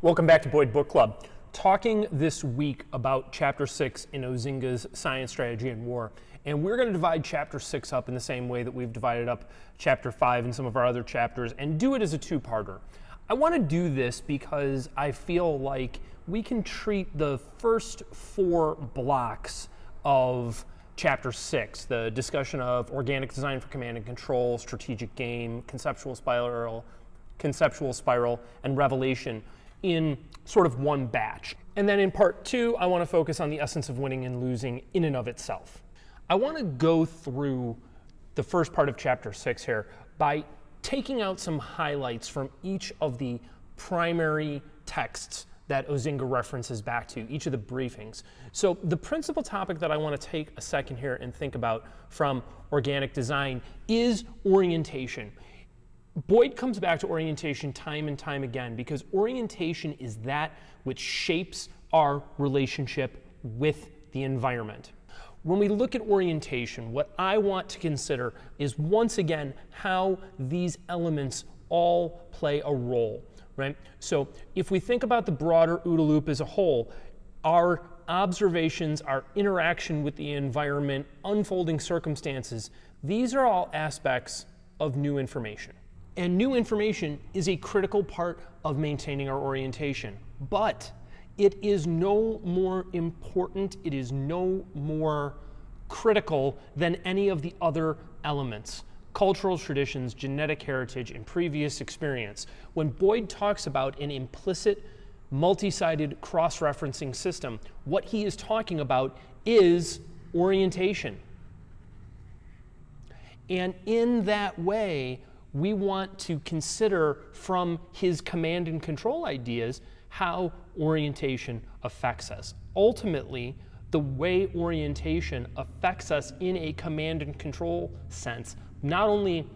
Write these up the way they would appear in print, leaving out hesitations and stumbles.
Welcome back to Boyd Book Club. Talking this week about Chapter 6 in Osinga's Science, Strategy, and War. And we're going to divide Chapter 6 up in the same way that we've divided up Chapter 5 and some of our other chapters and do it as a two-parter. I want to do this because I feel like we can treat the first four blocks of Chapter 6, the discussion of organic design for command and control, strategic game, conceptual spiral, and revelation in sort of one batch. And then in part two, I want to focus on the essence of winning and losing in and of itself. I want to go through the first part of Chapter 6 here by taking out some highlights from each of the primary texts that Osinga references back to, each of the briefings. So the principal topic that I want to take a second here and think about from organic design is orientation. Boyd comes back to orientation time and time again because orientation is that which shapes our relationship with the environment. When we look at orientation, what I want to consider is once again how these elements all play a role, right? So if we think about the broader OODA loop as a whole, our observations, our interaction with the environment, unfolding circumstances, these are all aspects of new information. And new information is a critical part of maintaining our orientation. But it is no more important, it is no more critical than any of the other elements. Cultural traditions, genetic heritage, and previous experience. When Boyd talks about an implicit, multi-sided cross-referencing system, what he is talking about is orientation. And in that way, we want to consider from his command and control ideas how orientation affects us. Ultimately, the way orientation affects us in a command and control sense, not only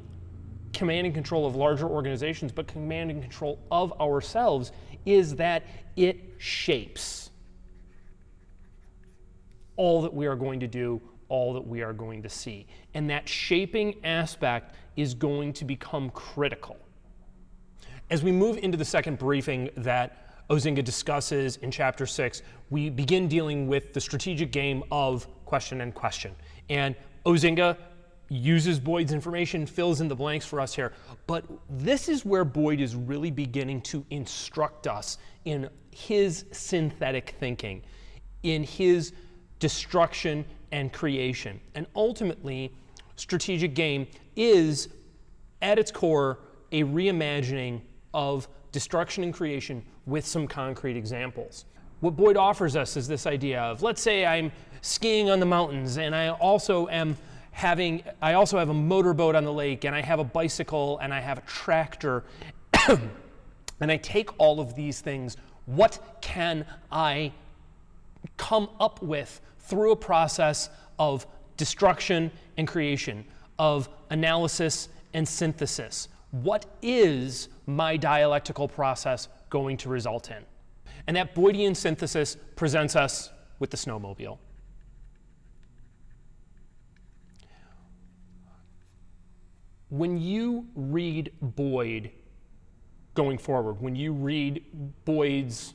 command and control of larger organizations, but command and control of ourselves, is that it shapes all that we are going to do, all that we are going to see. And that shaping aspect is going to become critical. As we move into the second briefing that Osinga discusses in Chapter 6, we begin dealing with the strategic game of question and question. And Osinga uses Boyd's information, fills in the blanks for us here. But this is where Boyd is really beginning to instruct us in his synthetic thinking, in his destruction and creation. And ultimately, strategic game is, at its core, a reimagining of destruction and creation with some concrete examples. What Boyd offers us is this idea of, let's say I'm skiing on the mountains and I also have a motorboat on the lake, and I have a bicycle, and I have a tractor, and I take all of these things. What can I come up with through a process of destruction and creation, of analysis and synthesis? What is my dialectical process going to result in? And that Boydian synthesis presents us with the snowmobile. When you read Boyd going forward, when you read Boyd's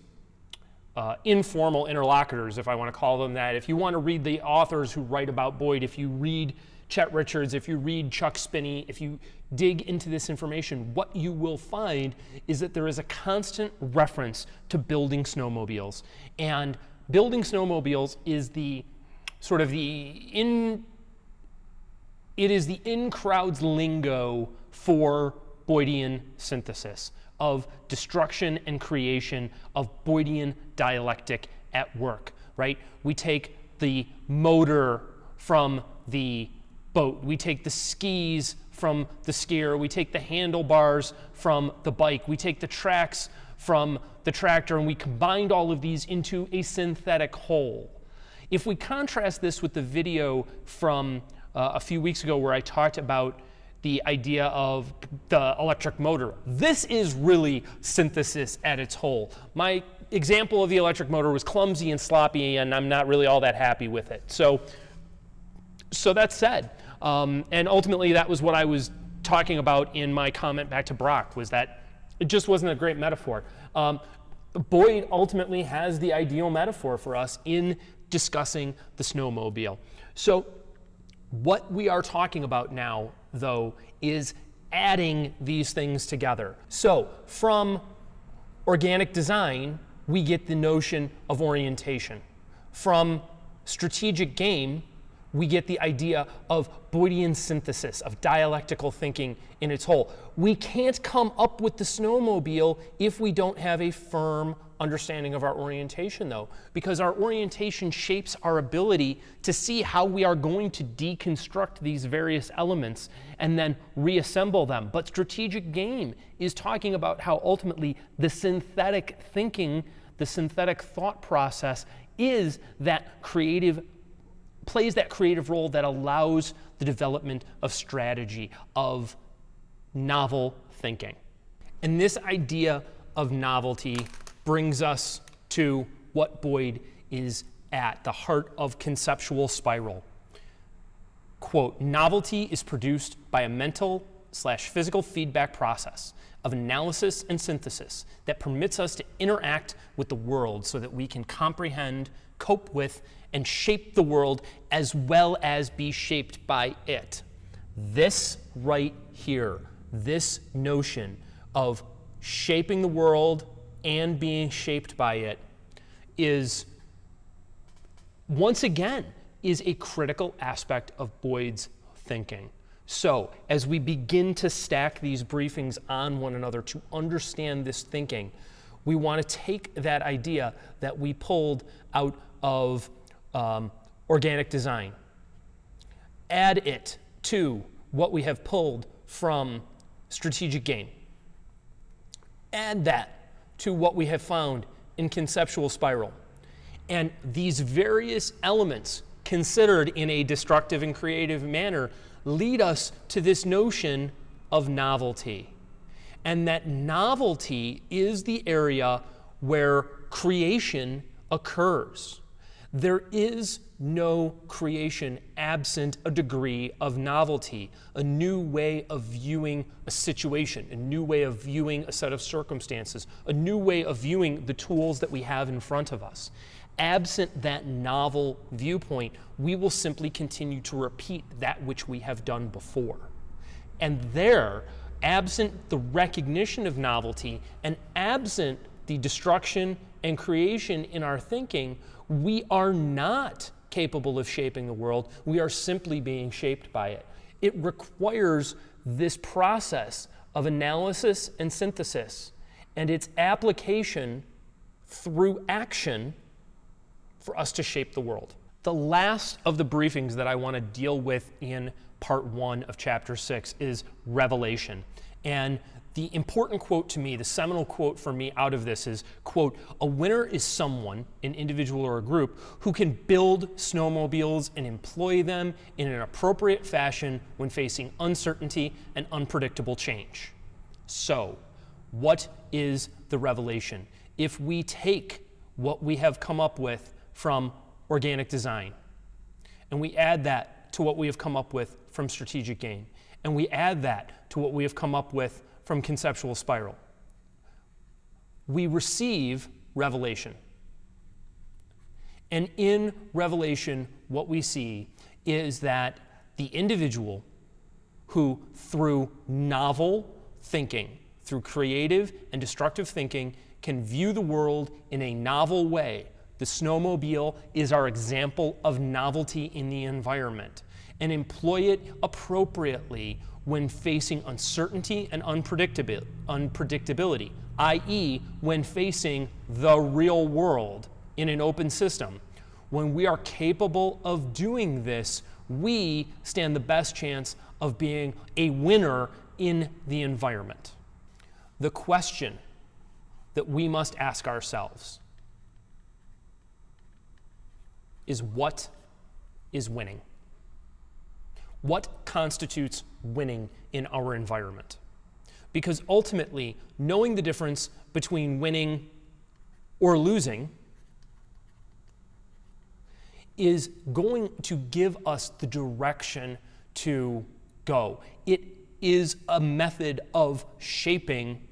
informal interlocutors, if I want to call them that, if you want to read the authors who write about Boyd, if you read Chet Richards, if you read Chuck Spinney, if you dig into this information, what you will find is that there is a constant reference to building snowmobiles. And building snowmobiles is the sort of it is the in-crowds lingo for Boydian synthesis, of destruction and creation, of Boydian dialectic at work, right? We take the motor from the boat, we take the skis from the skier, we take the handlebars from the bike, we take the tracks from the tractor, and we combined all of these into a synthetic whole. If we contrast this with the video from a few weeks ago where I talked about the idea of the electric motor, this is really synthesis at its whole. My example of the electric motor was clumsy and sloppy, and I'm not really all that happy with it. So that said, and ultimately that was what I was talking about in my comment back to Brock, was that it just wasn't a great metaphor. Boyd ultimately has the ideal metaphor for us in discussing the snowmobile. So what we are talking about now, though, is adding these things together. So from organic design, we get the notion of orientation. From strategic game, we get the idea of Boydian synthesis, of dialectical thinking in its whole. We can't come up with the snowmobile if we don't have a firm understanding of our orientation, though, because our orientation shapes our ability to see how we are going to deconstruct these various elements and then reassemble them. But strategic game is talking about how ultimately the synthetic thinking, the synthetic thought process is that plays that creative role that allows the development of strategy, of novel thinking. And this idea of novelty brings us to what Boyd is at, the heart of conceptual spiral. Quote, novelty is produced by a mental/physical feedback process of analysis and synthesis that permits us to interact with the world so that we can comprehend, cope with, and shape the world as well as be shaped by it. This right here, this notion of shaping the world and being shaped by it is, once again, is a critical aspect of Boyd's thinking. So as we begin to stack these briefings on one another to understand this thinking, we want to take that idea that we pulled out of organic design, add it to what we have pulled from strategic game, add that to what we have found in conceptual spiral. And these various elements considered in a destructive and creative manner lead us to this notion of novelty. And that novelty is the area where creation occurs. There is no creation absent a degree of novelty, a new way of viewing a situation, a new way of viewing a set of circumstances, a new way of viewing the tools that we have in front of us. Absent that novel viewpoint, we will simply continue to repeat that which we have done before. And there, absent the recognition of novelty and absent the destruction and creation in our thinking, we are not capable of shaping the world. We are simply being shaped by it. It requires this process of analysis and synthesis and its application through action for us to shape the world. The last of the briefings that I want to deal with in part 1 of chapter 6 is revelation. And the important quote to me, the seminal quote for me out of this is, quote, a winner is someone, an individual or a group, who can build snowmobiles and employ them in an appropriate fashion when facing uncertainty and unpredictable change. So, what is the revelation? If we take what we have come up with from organic design, and we add that to what we have come up with from strategic game, and we add that to what we have come up with from conceptual spiral, we receive revelation. And in revelation, what we see is that the individual who, through novel thinking, through creative and destructive thinking, can view the world in a novel way. The snowmobile is our example of novelty in the environment, and employ it appropriately when facing uncertainty and unpredictability, i.e., when facing the real world in an open system. When we are capable of doing this, we stand the best chance of being a winner in the environment. The question that we must ask ourselves is, what is winning? What constitutes winning in our environment? Because ultimately, knowing the difference between winning or losing is going to give us the direction to go. It is a method of shaping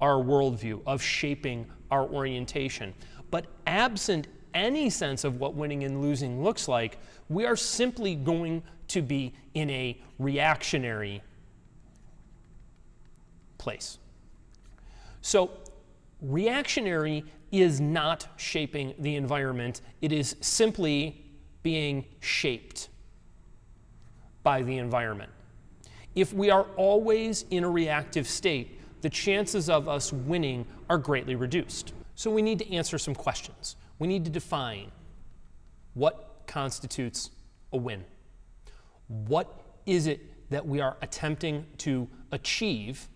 our worldview, of shaping our orientation. But absent any sense of what winning and losing looks like, we are simply going to be in a reactionary place. So reactionary is not shaping the environment. It is simply being shaped by the environment. If we are always in a reactive state, the chances of us winning are greatly reduced. So we need to answer some questions. We need to define what constitutes a win. What is it that we are attempting to achieve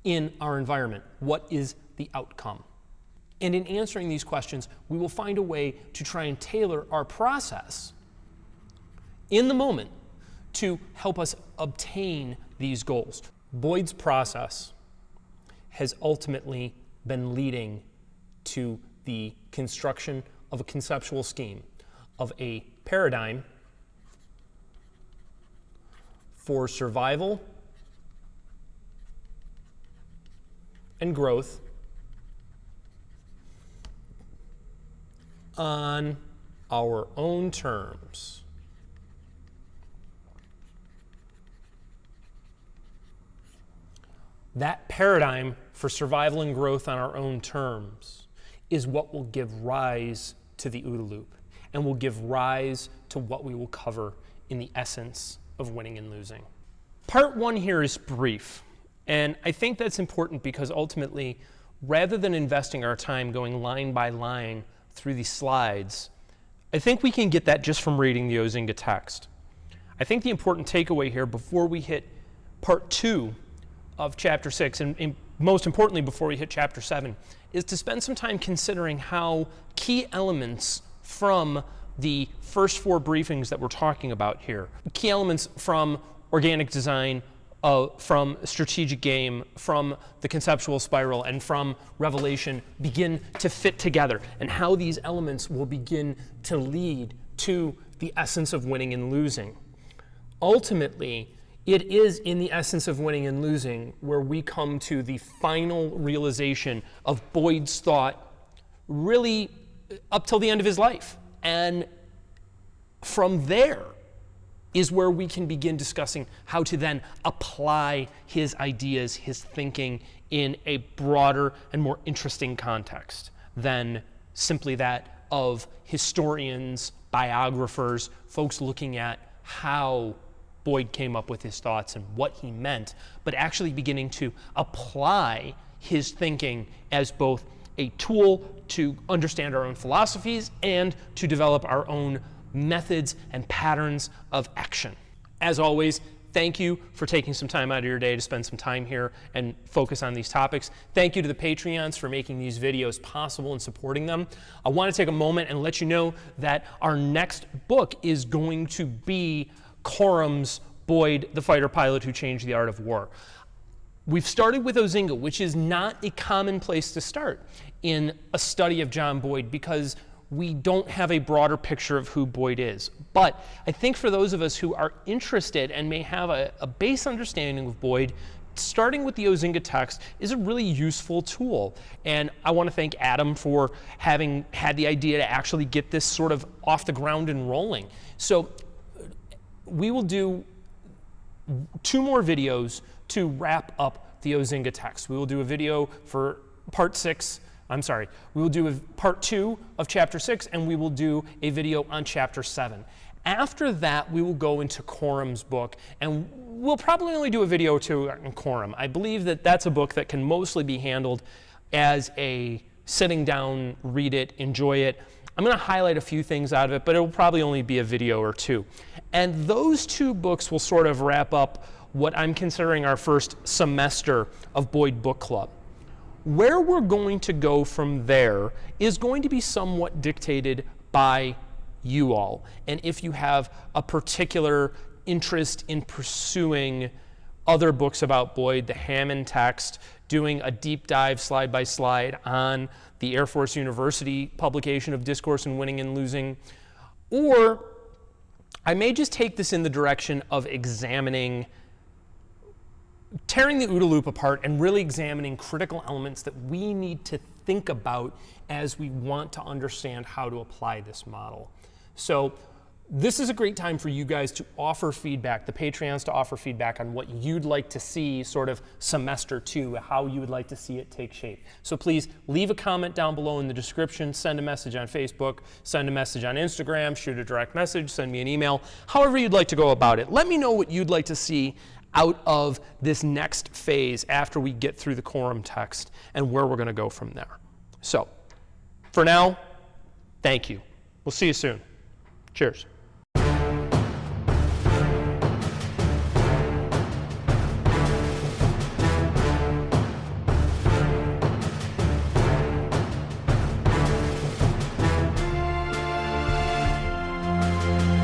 in our environment? What is the outcome? And in answering these questions, we will find a way to try and tailor our process in the moment to help us obtain these goals. Boyd's process has ultimately been leading to the construction of a conceptual scheme, of a paradigm for survival and growth on our own terms. That paradigm for survival and growth on our own terms is what will give rise to the OODA loop and will give rise to what we will cover in the essence of winning and losing. Part one here is brief, and I think that's important because ultimately, rather than investing our time going line by line through these slides, I think we can get that just from reading the Osinga text. I think the important takeaway here before we hit part two of chapter 6, and most importantly before we hit chapter 7, is to spend some time considering how key elements from the first 4 briefings that we're talking about here, key elements from organic design, from strategic game, from the conceptual spiral, and from revelation begin to fit together, and how these elements will begin to lead to the essence of winning and losing. Ultimately, it is in the essence of winning and losing where we come to the final realization of Boyd's thought really up till the end of his life. And from there is where we can begin discussing how to then apply his ideas, his thinking in a broader and more interesting context than simply that of historians, biographers, folks looking at how Boyd came up with his thoughts and what he meant, but actually beginning to apply his thinking as both a tool to understand our own philosophies and to develop our own methods and patterns of action. As always, thank you for taking some time out of your day to spend some time here and focus on these topics. Thank you to the Patreons for making these videos possible and supporting them. I want to take a moment and let you know that our next book is going to be Corum's Boyd, the Fighter Pilot Who Changed the Art of War. We've started with Osinga, which is not a common place to start in a study of John Boyd because we don't have a broader picture of who Boyd is. But I think for those of us who are interested and may have a base understanding of Boyd, starting with the Osinga text is a really useful tool. And I want to thank Adam for having had the idea to actually get this sort of off the ground and rolling. So we will do 2 more videos to wrap up the Osinga text. We will do a video for part 6. We will do part 2 of chapter 6, and we will do a video on chapter 7. After that, we will go into Corum's book, and we'll probably only do a video or 2 on Corum. I believe that that's a book that can mostly be handled as a sitting down, read it, enjoy it. I'm going to highlight a few things out of it, but it will probably only be a video or 2. And those 2 books will sort of wrap up what I'm considering our first semester of Boyd Book Club. Where we're going to go from there is going to be somewhat dictated by you all. And if you have a particular interest in pursuing other books about Boyd, the Hammond text, doing a deep dive slide by slide on the Air Force University publication of Discourse in Winning and Losing, or I may just take this in the direction of examining tearing the OODA loop apart and really examining critical elements that we need to think about as we want to understand how to apply this model. So this is a great time for you guys to offer feedback, the Patreons to offer feedback on what you'd like to see sort of semester 2, how you would like to see it take shape. So please leave a comment down below in the description, send a message on Facebook, send a message on Instagram, shoot a direct message, send me an email, however you'd like to go about it. Let me know what you'd like to see out of this next phase after we get through the quorum text and where we're going to go from there. So for now, thank you. We'll see you soon. Cheers.